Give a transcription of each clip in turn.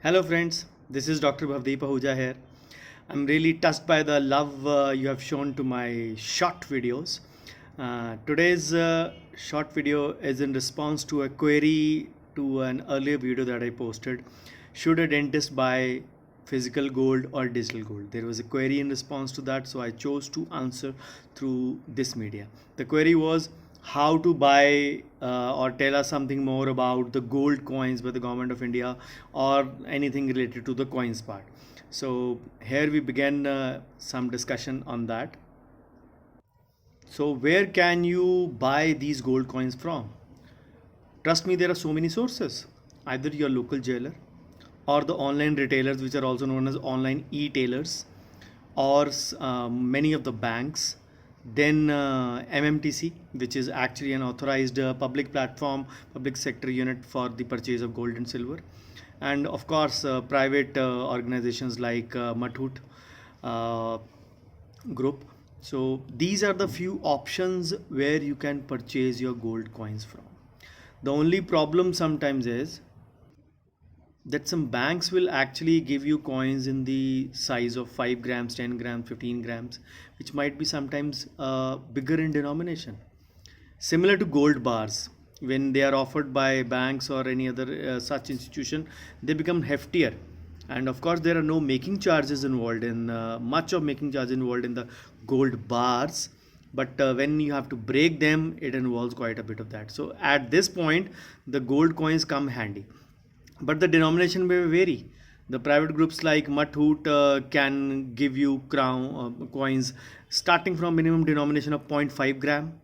Hello, friends. This is Dr. Bhavdeep Ahuja here. I'm really touched by the love you have shown to my short videos. Today's short video is in response to a query to an earlier video that I posted. Should a dentist buy physical gold or digital gold? There was a query in response to that, so I chose to answer through this media. The query was how to buy or tell us something more about the gold coins by the government of India or anything related to the coins part. So here we began some discussion on that. So where can you buy these gold coins from? Trust me, there are so many sources. Either your local jeweler or the online retailers, which are also known as online e-tailers, or many of the banks. Then MMTC, which is actually an authorized public platform, public sector unit for the purchase of gold and silver. And of course, private organizations like Mathoot uh, Group. So these are the few options where you can purchase your gold coins from. The only problem sometimes is that some banks will actually give you coins in the size of 5 grams, 10 grams, 15 grams, which might be sometimes bigger in denomination. Similar to gold bars, when they are offered by banks or any other such institution, they become heftier. And of course, there are no making charges involved in much of making charges involved in the gold bars. But when you have to break them, it involves quite a bit of that. So at this point, the gold coins come handy, but the denomination may vary. The private groups like Mathoot can give you crown coins starting from minimum denomination of 0.5 gram.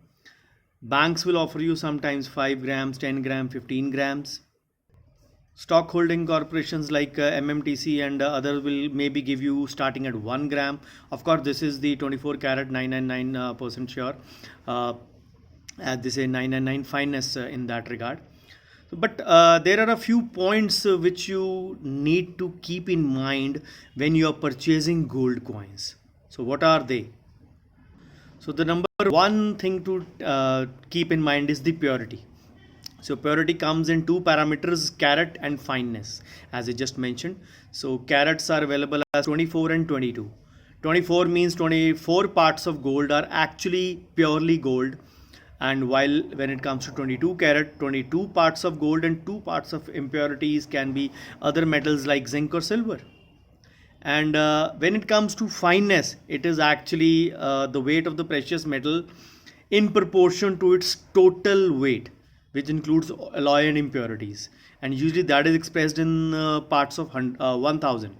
Banks will offer you sometimes 5 grams, 10 grams, 15 grams. Stock holding corporations like MMTC and others will maybe give you starting at 1 gram. Of course, this is the 24 karat 999% sure. As they say, 999 fineness in that regard. But there are a few points which you need to keep in mind when you are purchasing gold coins. So, what are they? So, the number one thing to keep in mind is the purity. So, purity comes in two parameters, carat and fineness, as I just mentioned. So, carats are available as 24 and 22. 24 means 24 parts of gold are actually purely gold, and while when it comes to 22 carat, 22 parts of gold and 2 parts of impurities can be other metals like zinc or silver. And when it comes to fineness, it is actually the weight of the precious metal in proportion to its total weight, which includes alloy and impurities, and usually that is expressed in parts of 1000.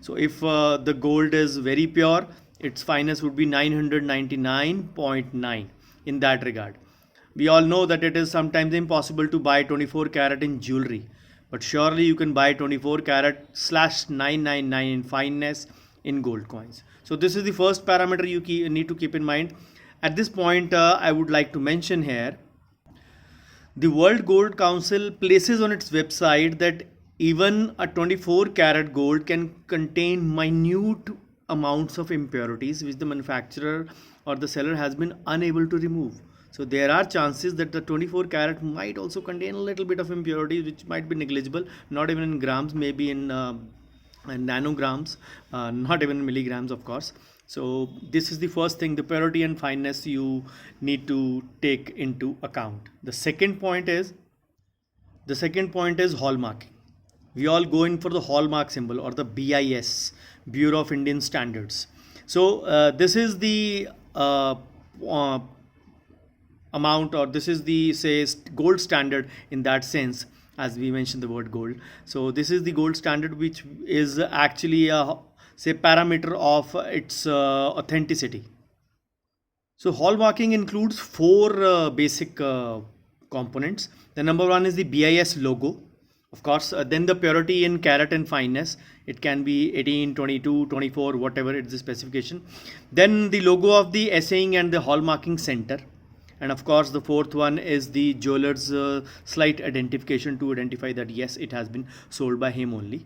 So if the gold is very pure, its fineness would be 999.9 in that regard. We all know that it is sometimes impossible to buy 24 karat in jewelry, but surely you can buy 24 karat slash 999 in fineness in gold coins. So this is the first parameter you need to keep in mind. At this point, I would like to mention here, the World Gold Council places on its website that even a 24 karat gold can contain minute amounts of impurities which the manufacturer or the seller has been unable to remove. So there are chances that the 24 karat might also contain a little bit of impurities which might be negligible, not even in grams, maybe in nanograms, not even in milligrams, of course. So this is the first thing, the purity and fineness you need to take into account. The second point is hallmarking. We all go in for the hallmark symbol or the BIS, Bureau of Indian Standards. So this is the uh, amount, or this is the say gold standard in that sense, as we mentioned the word gold. So this is the gold standard which is actually a say parameter of its authenticity. So hallmarking includes four basic components. The number one is the BIS logo. Of course, then the purity in carat and fineness. It can be 18, 22, 24, whatever it's the specification. Then the logo of the assaying and the hallmarking center. And of course, the fourth one is the jeweler's slight identification to identify that yes, it has been sold by him only.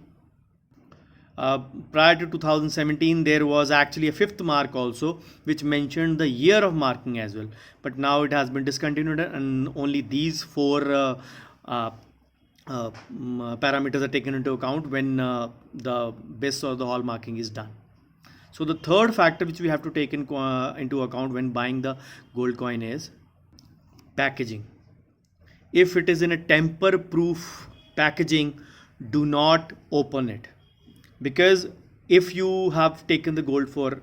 Uh, Prior to 2017, there was actually a fifth mark also, which mentioned the year of marking as well. But now it has been discontinued, and only these four parameters are taken into account when the BIS or the hallmarking is done. So the third factor which we have to take into account when buying the gold coin is packaging. If it is in a tamper proof packaging, do not open it, because if you have taken the gold for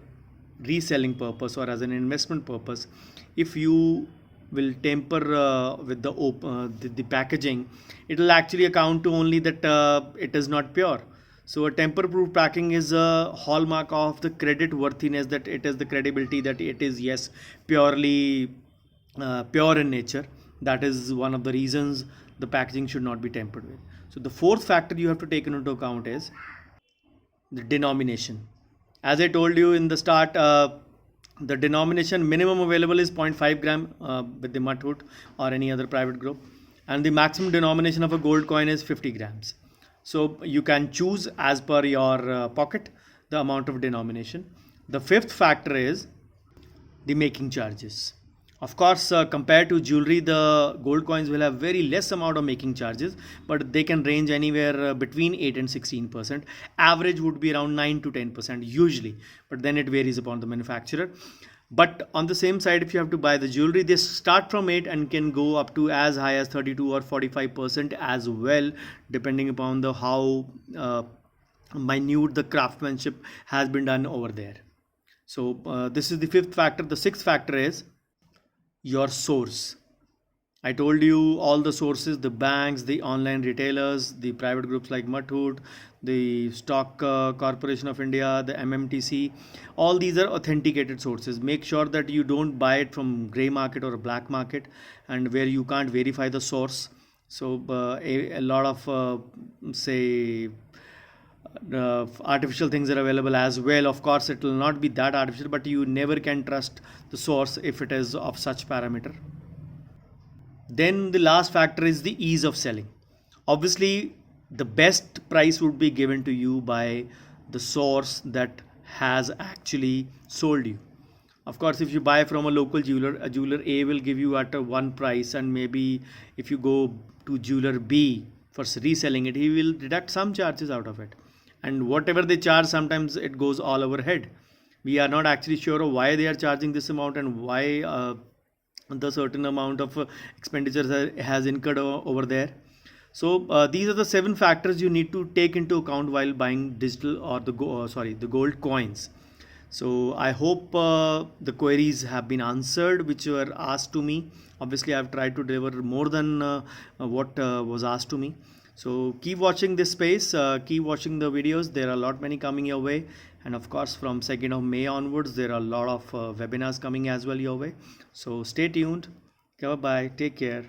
reselling purpose or as an investment purpose, if you will tamper with the packaging, it will actually account to only that it is not pure. So a tamper proof packing is a hallmark of the credit worthiness, that it is the credibility that it is, yes, purely pure in nature. That is one of the reasons the packaging should not be tampered with. So the fourth factor you have to take into account is the denomination. As I told you in the start, the denomination minimum available is 0.5 gram with the Muthoot or any other private group, and the maximum denomination of a gold coin is 50 grams. So you can choose as per your pocket the amount of denomination. The fifth factor is the making charges. Of course, compared to jewelry, the gold coins will have very less amount of making charges, but they can range anywhere between 8 and 16%. Average would be around 9 to 10% usually, but then it varies upon the manufacturer. But on the same side, if you have to buy the jewelry, they start from 8 and can go up to as high as 32 or 45% as well, depending upon the how minute the craftsmanship has been done over there. So this is the fifth factor. The sixth factor is your source. I told you all the sources: the banks, the online retailers, the private groups like Muthoot, the Stock Corporation of India, the MMTC. All these are authenticated sources. Make sure that you don't buy it from grey market or a black market, and where you can't verify the source. So a lot of say artificial things are available as well. Of course, it will not be that artificial, but you never can trust the source if it is of such parameter. Then the last factor is the ease of selling. Obviously, the best price would be given to you by the source that has actually sold you. Of course, if you buy from a local jeweler, a jeweler A will give you at a one price, and maybe if you go to jeweler B for reselling it, he will deduct some charges out of it. And whatever they charge, sometimes it goes all over head. We are not actually sure of why they are charging this amount and why the certain amount of expenditure has incurred over there. So these are the 7 factors you need to take into account while buying digital or the gold coins. So I hope the queries have been answered which were asked to me. Obviously, I've tried to deliver more than what was asked to me. So keep watching this space, keep watching the videos. There are a lot many coming your way, and of course from 2nd of May onwards there are a lot of webinars coming as well your way. So stay tuned. Okay, bye, take care.